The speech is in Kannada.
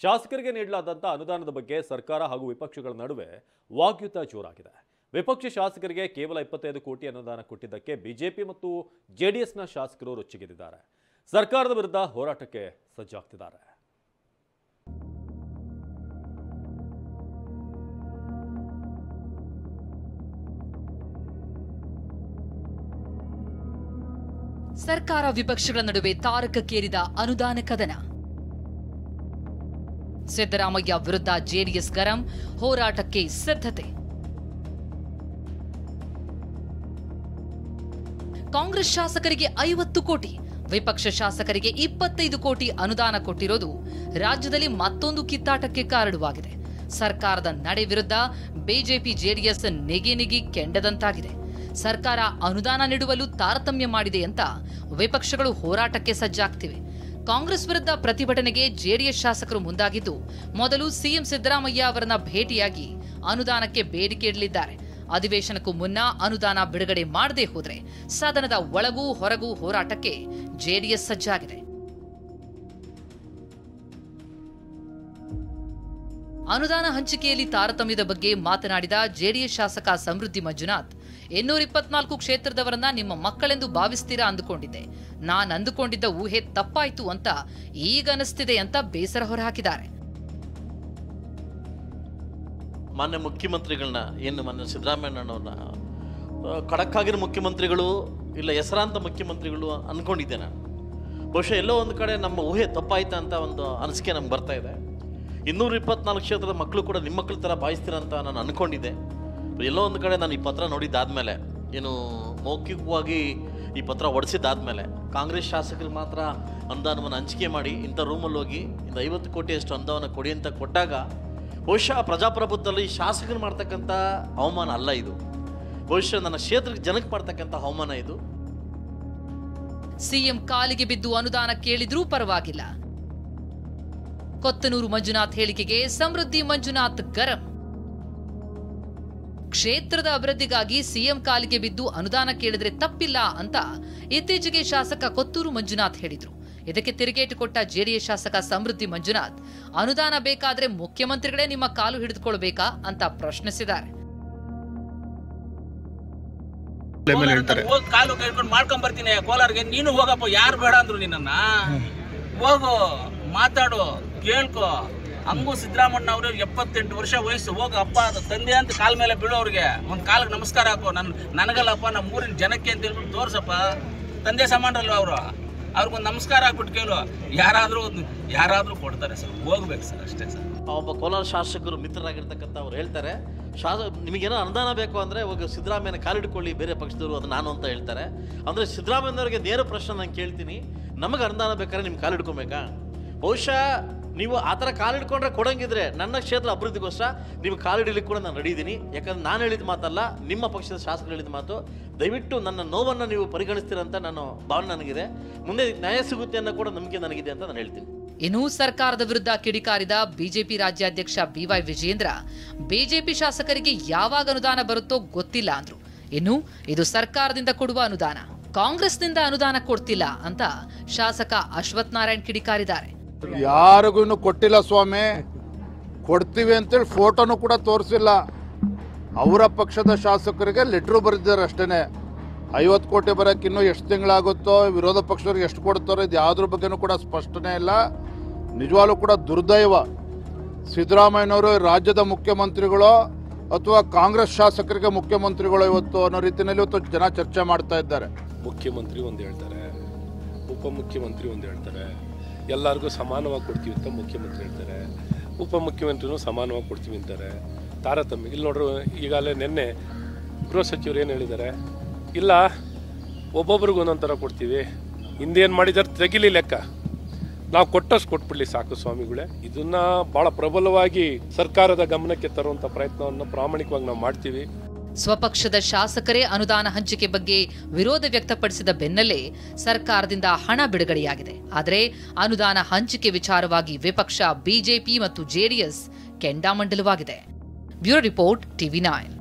ಶಾಸಕರಿಗೆ ನೀಡಲಾದಂಥ ಅನುದಾನದ ಬಗ್ಗೆ ಸರ್ಕಾರ ಹಾಗೂ ವಿಪಕ್ಷಗಳ ನಡುವೆ ವಾಗ್ಯುದ್ಧ ಜೋರಾಗಿದೆ. ವಿಪಕ್ಷ ಶಾಸಕರಿಗೆ ಕೇವಲ 25 ಕೋಟಿ ಅನುದಾನ ಕೊಟ್ಟಿದ್ದಕ್ಕೆ ಬಿಜೆಪಿ ಮತ್ತು ಜೆಡಿಎಸ್ನ ಶಾಸಕರು ರೊಚ್ಚಿಗೆದ್ದಿದ್ದಾರೆ. ಸರ್ಕಾರದ ವಿರುದ್ಧ ಹೋರಾಟಕ್ಕೆ ಸಜ್ಜಾಗ್ತಿದ್ದಾರೆ. ಸರ್ಕಾರ ವಿಪಕ್ಷಗಳ ನಡುವೆ ತಾರಕಕ್ಕೇರಿದ ಅನುದಾನ ಕದನ. ಸಿದ್ದರಾಮಯ್ಯ ವಿರುದ್ಧ ಜೆಡಿಎಸ್ ಗರಂ, ಹೋರಾಟಕ್ಕೆ ಸಿದ್ಧತೆ. ಕಾಂಗ್ರೆಸ್ ಶಾಸಕರಿಗೆ 50 ಕೋಟಿ, ವಿಪಕ್ಷ ಶಾಸಕರಿಗೆ 25 ಕೋಟಿ ಅನುದಾನ ಕೊಟ್ಟಿರೋದು ರಾಜ್ಯದಲ್ಲಿ ಮತ್ತೊಂದು ಕಿತ್ತಾಟಕ್ಕೆ ಕಾರಣವಾಗಿದೆ. ಸರ್ಕಾರದ ನಡೆ ವಿರುದ್ಧ ಬಿಜೆಪಿ ಜೆಡಿಎಸ್ ನೆಗೆನೆಗಿ ಕೆಂಡದಂತಾಗಿದೆ. ಸರ್ಕಾರ ಅನುದಾನ ನೀಡುವಲ್ಲೂ ತಾರತಮ್ಯ ಮಾಡಿದೆ ಅಂತ ವಿಪಕ್ಷಗಳು ಹೋರಾಟಕ್ಕೆ ಸಜ್ಜಾಗ್ತಿವೆ. ಕಾಂಗ್ರೆಸ್ ವಿರುದ್ಧ ಪ್ರತಿಭಟನೆಗೆ ಜೆಡಿಎಸ್ ಶಾಸಕರು ಮುಂದಾಗಿದ್ದು, ಮೊದಲು ಸಿಎಂ ಸಿದ್ದರಾಮಯ್ಯ ಅವರನ್ನ ಭೇಟಿಯಾಗಿ ಅನುದಾನಕ್ಕೆ ಬೇಡಿಕೆ ಇಡಲಿದ್ದಾರೆ. ಅಧಿವೇಶನಕ್ಕೂ ಮುನ್ನ ಅನುದಾನ ಬಿಡುಗಡೆ ಮಾಡದೆ ಹೋದರೆ ಸದನದ ಒಳಗೂ ಹೊರಗೂ ಹೋರಾಟಕ್ಕೆ ಜೆಡಿಎಸ್ ಸಜ್ಜಾಗಿದೆ. ಅನುದಾನ ಹಂಚಿಕೆಯಲ್ಲಿ ತಾರತಮ್ಯದ ಬಗ್ಗೆ ಮಾತನಾಡಿದ ಜೆಡಿಎಸ್ ಶಾಸಕ ಸಮೃದ್ಧಿ ಮಂಜುನಾಥ್, 224 ಕ್ಷೇತ್ರದವರನ್ನ ನಿಮ್ಮ ಮಕ್ಕಳೆಂದು ಭಾವಿಸ್ತೀರಾ ಅಂದುಕೊಂಡಿದ್ದೆ. ನಾನು ಅಂದುಕೊಂಡಿದ್ದ ಊಹೆ ತಪ್ಪಾಯ್ತು ಅಂತ ಈಗ ಅನಿಸ್ತಿದೆ ಅಂತ ಬೇಸರ ಹೊರಹಾಕಿದ್ದಾರೆ. ಮಾನ್ಯ ಮುಖ್ಯಮಂತ್ರಿಗಳನ್ನ ಮಾನ್ಯ ಸಿದ್ದರಾಮಯ್ಯನವ್ರನ್ನ ಖಡಕ್ಕಾಗಿರೋ ಮುಖ್ಯಮಂತ್ರಿಗಳು ಇಲ್ಲ ಹೆಸರಾಂತ ಮುಖ್ಯಮಂತ್ರಿಗಳು ಅಂದ್ಕೊಂಡಿದ್ದೆ ನಾನು. ಬಹುಶಃ ಎಲ್ಲೋ ಒಂದು ಕಡೆ ನಮ್ಮ ಊಹೆ ತಪ್ಪಾಯ್ತಾ ಅಂತ ಒಂದು ಅನಿಸಿಕೆ ನಮ್ಗೆ ಬರ್ತಾ ಇದೆ. 224 ಕ್ಷೇತ್ರದ ಮಕ್ಕಳು ಕೂಡ ನಿಮ್ಮ ಮಕ್ಕಳ ಥರ ಭಾವಿಸ್ತೀರ ಅಂತ ನಾನು ಅಂದ್ಕೊಂಡಿದ್ದೆ. ಎಲ್ಲೋ ಒಂದು ಕಡೆ ನಾನು ಈ ಪತ್ರ ನೋಡಿದ್ದಾದ್ಮೇಲೆ, ಮೌಖಿಕವಾಗಿ ಈ ಪತ್ರ ಹೊಡೆಸಿದ್ದಾದ್ಮೇಲೆ ಕಾಂಗ್ರೆಸ್ ಶಾಸಕರಿಗೆ ಮಾತ್ರ ಅನುದಾನವನ್ನು ಹಂಚಿಕೆ ಮಾಡಿ ಇಂಥ ರೂಮಲ್ಲಿ ಹೋಗಿ 50 ಕೋಟಿಯಷ್ಟು ಅನುದಾನ ಕೊಡಿ ಅಂತ ಕೊಟ್ಟಾಗ ಬಹುಶಃ ಪ್ರಜಾಪ್ರಭುತ್ವದಲ್ಲಿ ಶಾಸಕರು ಮಾಡ್ತಕ್ಕಂಥ ಅವಮಾನ ಅಲ್ಲ ಇದು. ಬಹುಶಃ ನನ್ನ ಕ್ಷೇತ್ರಕ್ಕೆ ಜನಕ್ಕೆ ಮಾಡ್ತಕ್ಕಂಥ ಅವಮಾನ ಇದು. ಸಿಎಂ ಕಾಲಿಗೆ ಬಿದ್ದು ಅನುದಾನ ಕೇಳಿದ್ರೂ ಪರವಾಗಿಲ್ಲ. ಕೊತ್ತನೂರು ಮಂಜುನಾಥ್ ಹೇಳಿಕೆಗೆ ಸಮೃದ್ಧಿ ಮಂಜುನಾಥ್ ಗರಂ. ಕ್ಷೇತ್ರದ ಅಭಿವೃದ್ಧಿಗಾಗಿ ಸಿಎಂ ಕಾಲಿಗೆ ಬಿದ್ದು ಅನುದಾನ ಕೇಳಿದ್ರೆ ತಪ್ಪಿಲ್ಲ ಅಂತ ಇತ್ತೀಚೆಗೆ ಶಾಸಕ ಕೊತ್ತೂರು ಮಂಜುನಾಥ್ ಹೇಳಿದ್ರು. ಇದಕ್ಕೆ ತಿರುಗೇಟು ಕೊಟ್ಟ ಜೆಡಿಎಸ್ ಶಾಸಕ ಸಮೃದ್ಧಿ ಮಂಜುನಾಥ್, ಅನುದಾನ ಬೇಕಾದ್ರೆ ಮುಖ್ಯಮಂತ್ರಿಗಳೇ ನಿಮ್ಮ ಕಾಲು ಹಿಡಿದುಕೊಳ್ಬೇಕಾ ಅಂತ ಪ್ರಶ್ನಿಸಿದ್ದಾರೆ. ಕಾಲು ಕೈಕೊಂಡು ಮಾಡ್ಕೊಂಡ್ ಬರ್ತೀನಿ ಕೋಲಾರ್ಗೆ, ನೀನು ಹೋಗಪ್ಪ, ಯಾರು ಬೇಡ ಅಂದ್ರು ನಿನ್ನ ಹೋಗು, ಮಾತಾಡು, ಕೇಳ್ಕೊ. ಹಂಗೂ ಸಿದ್ದರಾಮಣ್ಣ ಅವರು 78 ವರ್ಷ ವಯಸ್ಸು, ಹೋಗ ಅಪ್ಪ ತಂದೆ ಅಂತ ಕಾಲ ಮೇಲೆ ಬೀಳೋರಿಗೆ ಒಂದು ಕಾಲಕ್ಕೆ ನಮಸ್ಕಾರ ಹಾಕು. ನನಗಲ್ಲಪ್ಪ, ನಮ್ಮ ಊರಿನ ಜನಕ್ಕೆ ಅಂತ ಹೇಳ್ಬಿಟ್ಟು ತೋರ್ಸಪ್ಪ. ತಂದೆ ಸಮಾನರಲ್ವ ಅವರು, ಅವ್ರಿಗೊಂದು ನಮಸ್ಕಾರ ಹಾಕ್ಬಿಟ್ಟು ಕೇಳು. ಯಾರಾದ್ರೂ ಕೊಡ್ತಾರೆ ಸರ್, ಹೋಗ್ಬೇಕು ಸರ್, ಅಷ್ಟೇ ಸರ್. ಒಬ್ಬ ಕೋಲಾರ ಶಾಸಕರು ಮಿತ್ರರಾಗಿರ್ತಕ್ಕಂಥ ಅವ್ರು ಹೇಳ್ತಾರೆ, ನಿಮಗೇನೋ ಅನುದಾನ ಬೇಕು ಅಂದರೆ ಹೋಗಿ ಸಿದ್ದರಾಮಯ್ಯನ ಕಾಲಿಡ್ಕೊಳ್ಳಿ, ಬೇರೆ ಪಕ್ಷದವರು ಅದು ನಾನು ಅಂತ ಹೇಳ್ತಾರೆ. ಅಂದರೆ ಸಿದ್ದರಾಮಯ್ಯನವ್ರಿಗೆ ನೇರ ಪ್ರಶ್ನೆ ನಾನು ಕೇಳ್ತೀನಿ, ನಮಗೆ ಅನುದಾನ ಬೇಕಾದ್ರೆ ನಿಮ್ಮ ಕಾಲಿಡ್ಕೊಬೇಕಾ? ಬಹುಶಃ ನೀವು ಆ ಥರ ಕಾಲಿಡ್ಕೊಂಡ್ರೆ ಕೊಡಂಗಿದ್ರೆ ನನ್ನ ಕ್ಷೇತ್ರ ಅಭಿವೃದ್ಧಿಗೋಸ್ಕರ ನೀವು ಕಾಲಿಡಲಿಕ್ಕೆ ಕೂಡ ನಾನು ರೆಡಿ ಇದ್ದೀನಿ. ಯಾಕಂದ್ರೆ ನಾನು ಹೇಳಿದ ಮಾತಲ್ಲ, ನಿಮ್ಮ ಪಕ್ಷದ ಶಾಸಕರು ಹೇಳಿದ ಮಾತು. ದಯವಿಟ್ಟು ನನ್ನ ನೋವನ್ನು ನೀವು ಪರಿಗಣಿಸ್ತೀರಂತ ನಾನು ಭಾವನೆ ನನಗಿದೆ. ಮುಂದೆ ನ್ಯಾಯ ಸಿಗುತ್ತೆ ಅನ್ನೋ ಕೂಡ ನಂಬಿಕೆ ನನಗಿದೆ ಅಂತ ನಾನು ಹೇಳ್ತೀನಿ. ಇನ್ನು ಸರ್ಕಾರದ ವಿರುದ್ಧ ಕಿಡಿಕಾರಿದ ಬಿಜೆಪಿ ರಾಜ್ಯಾಧ್ಯಕ್ಷ ಬಿವೈ ವಿಜಯೇಂದ್ರ, ಬಿಜೆಪಿ ಶಾಸಕರಿಗೆ ಯಾವಾಗ ಅನುದಾನ ಬರುತ್ತೋ ಗೊತ್ತಿಲ್ಲ ಅಂದ್ರು. ಇನ್ನು ಇದು ಸರ್ಕಾರದಿಂದ ಕೊಡುವ ಅನುದಾನ, ಕಾಂಗ್ರೆಸ್ನಿಂದ ಅನುದಾನ ಕೊಡ್ತಿಲ್ಲ ಅಂತ ಶಾಸಕ ಅಶ್ವಥ್ ನಾರಾಯಣ್ ಕಿಡಿಕಾರಿದ್ದಾರೆ. ಯಾರಿಗೂ ಇನ್ನು ಕೊಟ್ಟಿಲ್ಲ ಸ್ವಾಮಿ, ಕೊಡ್ತೀವಿ ಅಂತೇಳಿ ಫೋಟೋನು ಕೂಡ ತೋರಿಸಿಲ್ಲ. ಅವರ ಪಕ್ಷದ ಶಾಸಕರಿಗೆ ಲೆಟ್ರು ಬರೆದಿದ್ದಾರೆ ಅಷ್ಟೇ. 50 ಕೋಟಿ ಬರೋಕ್ಕೆ ಇನ್ನೂ ಎಷ್ಟು ತಿಂಗಳಾಗುತ್ತೋ, ವಿರೋಧ ಪಕ್ಷದವ್ರಿಗೆ ಎಷ್ಟು ಕೊಡ್ತಾರೋ, ಇದು ಯಾವುದ್ರ ಬಗ್ಗೆನೂ ಕೂಡ ಸ್ಪಷ್ಟನೆ ಇಲ್ಲ. ನಿಜವಾಗ್ಲೂ ಕೂಡ ದುರ್ದೈವ. ಸಿದ್ದರಾಮಯ್ಯನವರು ರಾಜ್ಯದ ಮುಖ್ಯಮಂತ್ರಿಗಳು ಅಥವಾ ಕಾಂಗ್ರೆಸ್ ಶಾಸಕರಿಗೆ ಮುಖ್ಯಮಂತ್ರಿಗಳು ಇವತ್ತು ಅನ್ನೋ ರೀತಿಯಲ್ಲಿ ಇವತ್ತು ಜನ ಚರ್ಚೆ ಮಾಡ್ತಾ ಇದ್ದಾರೆ. ಮುಖ್ಯಮಂತ್ರಿ ಒಂದು ಹೇಳ್ತಾರೆ, ಉಪಮುಖ್ಯಮಂತ್ರಿ ಒಂದು ಹೇಳ್ತಾರೆ, ಎಲ್ಲರಿಗೂ ಸಮಾನವಾಗಿ ಕೊಡ್ತೀವಿ ಅಂತ ಮುಖ್ಯಮಂತ್ರಿ ಹೇಳ್ತಾರೆ, ಉಪಮುಖ್ಯಮಂತ್ರಿನೂ ಸಮಾನವಾಗಿ ಕೊಡ್ತೀವಿ ಅಂತಾರೆ. ತಾರತಮ್ಯ ಇಲ್ಲಿ ನೋಡ್ರಿ, ಈಗಾಗಲೇ ನಿನ್ನೆ ಗೃಹ ಸಚಿವರು ಏನು ಹೇಳಿದ್ದಾರೆ, ಇಲ್ಲ ಒಬ್ಬೊಬ್ರಿಗೂ ಒಂದೊಂದು ಥರ ಕೊಡ್ತೀವಿ, ಹಿಂದೇನು ಮಾಡಿದಾರೆ ತೆಗಿಲಿ ಲೆಕ್ಕ, ನಾವು ಕೊಟ್ಟಷ್ಟು ಕೊಟ್ಬಿಡ್ಲಿ ಸಾಕು ಸ್ವಾಮಿಗಳೇ. ಇದನ್ನ ಭಾಳ ಪ್ರಬಲವಾಗಿ ಸರ್ಕಾರದ ಗಮನಕ್ಕೆ ತರುವಂಥ ಪ್ರಯತ್ನವನ್ನು ಪ್ರಾಮಾಣಿಕವಾಗಿ ನಾವು ಮಾಡ್ತೀವಿ. ಸ್ವಪಕ್ಷದ ಶಾಸಕರೇ ಅನುದಾನ ಹಂಚಿಕೆ ಬಗ್ಗೆ ವಿರೋಧ ವ್ಯಕ್ತಪಡಿಸಿದ ಬೆನ್ನಲ್ಲೇ ಸರ್ಕಾರದಿಂದ ಹಣ ಬಿಡುಗಡೆಯಾಗಿದೆ. ಆದರೆ ಅನುದಾನ ಹಂಚಿಕೆ ವಿಚಾರವಾಗಿ ವಿಪಕ್ಷ ಬಿಜೆಪಿ ಮತ್ತು ಜೆಡಿಎಸ್ ಕೆಂಡಾಮಂಡಲವಾಗಿದೆ. Bureau report, TV9.